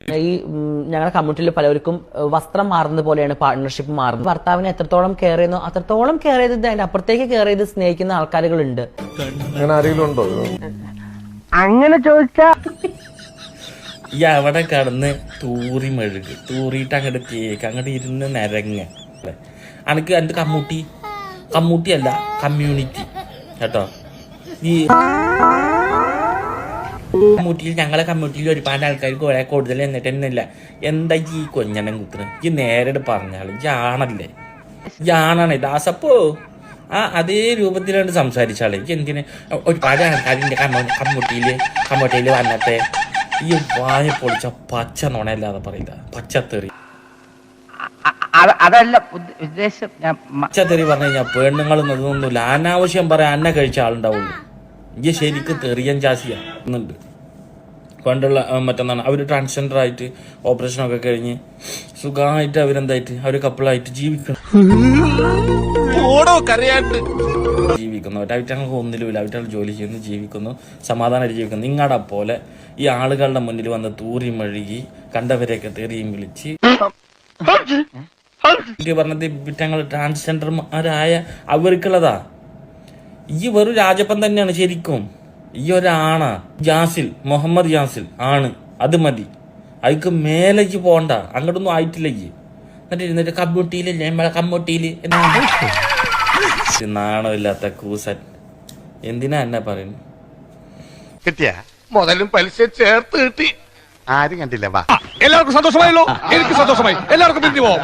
ഈ ഞങ്ങളുടെ കമ്മ്യൂണിറ്റിയിൽ പലർക്കും വസ്ത്രം മാറുന്നത് പോലെയാണ് പാർട്ട്ണർഷിപ്പ് മാറുന്നത്. ഭർത്താവിനെ എത്രത്തോളം കെയർ ചെയ്യുന്നു അത്രത്തോളം കെയർ ചെയ്ത് അതിന്റെ അപ്പുറത്തേക്ക് കെയർ ചെയ്ത് സ്നേഹിക്കുന്ന ആൾക്കാരുകളുണ്ട്. അങ്ങനെ ചോദിച്ചാ ഈ അവിടെ കടന്ന് തൂറി മെഴുക് തൂറിയിട്ട് അങ്ങോട്ട് കേക്ക് അങ്ങോട്ട് ഇരുന്ന് നിരങ്ങ അനക്ക് എൻ്റെ കമ്മൂട്ടി അല്ല കമ്മ്യൂണിറ്റി കേട്ടോ. ഈ കമ്മ്യൂണിറ്റിയിൽ ഞങ്ങളെ കമ്മ്യൂണിറ്റിയിൽ ഒരുപാട് ആൾക്കാർക്ക് കുറെ കൂടുതൽ എന്നിട്ട് തന്നെയില്ല. എന്താ ഈ കൊഞ്ഞനം കുത്തുന്നത്? ഈ നേരിട്ട് പറഞ്ഞാൽ ജാണല്ലേ, ജാണാണ് ദാസപ്പോ അതേ രൂപത്തിലാണ് സംസാരിച്ചാളെ. എന്തിന് ഒരുപാട് ആൾക്കാരിൻ്റെ കമ്മ്യൂണിറ്റിയിൽ വന്നിട്ട് ഈ വായ പൊളിച്ച പച്ച നുണയല്ലാതെ പറയില്ല, പച്ചത്തെറി. അതല്ല ഉദ്ദേശം. പച്ചത്തെറി പറഞ്ഞു കഴിഞ്ഞാൽ പെണ്ണുങ്ങൾ ഒന്നുമില്ല, അനാവശ്യം പറയാൻ അന്ന കഴിച്ച ആളുണ്ടാവുള്ളൂ. ഈ ശരിക്കും തെറിയൻ ജാസിയുണ്ട്. പണ്ടുള്ള മറ്റൊന്നാണ് അവർ ട്രാൻസ്ജെൻഡർ ആയിട്ട് ഓപ്പറേഷനൊക്കെ കഴിഞ്ഞ് സുഖമായിട്ട് അവരെന്തായിട്ട് അവർ കപ്പിളായിട്ട് ജീവിക്കുന്നു. അവറ്റങ്ങൾക്ക് ഒന്നിലുമില്ല, അവറ്റങ്ങൾ ജോലി ചെയ്യുന്നു, ജീവിക്കുന്നു, സമാധാനമായിട്ട് ജീവിക്കുന്നു. നിങ്ങളുടെ പോലെ ഈ ആളുകളുടെ മുന്നിൽ വന്ന് തൂറി മെഴുകി കണ്ടവരെയൊക്കെ തെറിയും വിളിച്ച് പറഞ്ഞത് വിറ്റങ്ങൾ ട്രാൻസ്ജെൻഡർമാരായ അവർക്കുള്ളതാ. ഈ വെറും രാജപ്പൻ തന്നെയാണ് ശരിക്കും. ഈ ഒരാണാ ജാസിൽ, മുഹമ്മദ് ജാസിൽ ആണ്, അത് മതി. അതിക്ക് മേലേക്ക് പോണ്ട, അങ്ങോട്ടൊന്നും ആയിട്ടില്ലെങ്കിൽ. എന്നിട്ട് ഇരുന്നിട്ട് കമ്മ്യൂണിറ്റിയിലില്ലേ നമ്മളെ കമ്മ്യൂണിറ്റിയിൽ നാണമില്ലാത്ത കൂസൻ. എന്തിനാ എന്നെ പറയുന്നു? കിട്ടിയ മുതലും പലിശ ചേർത്ത് കിട്ടി. ആരും കണ്ടില്ല. എല്ലാവർക്കും സന്തോഷമായല്ലോ. എനിക്ക് സന്തോഷമായി. എല്ലാവർക്കും പിരിഞ്ഞു പോവാം.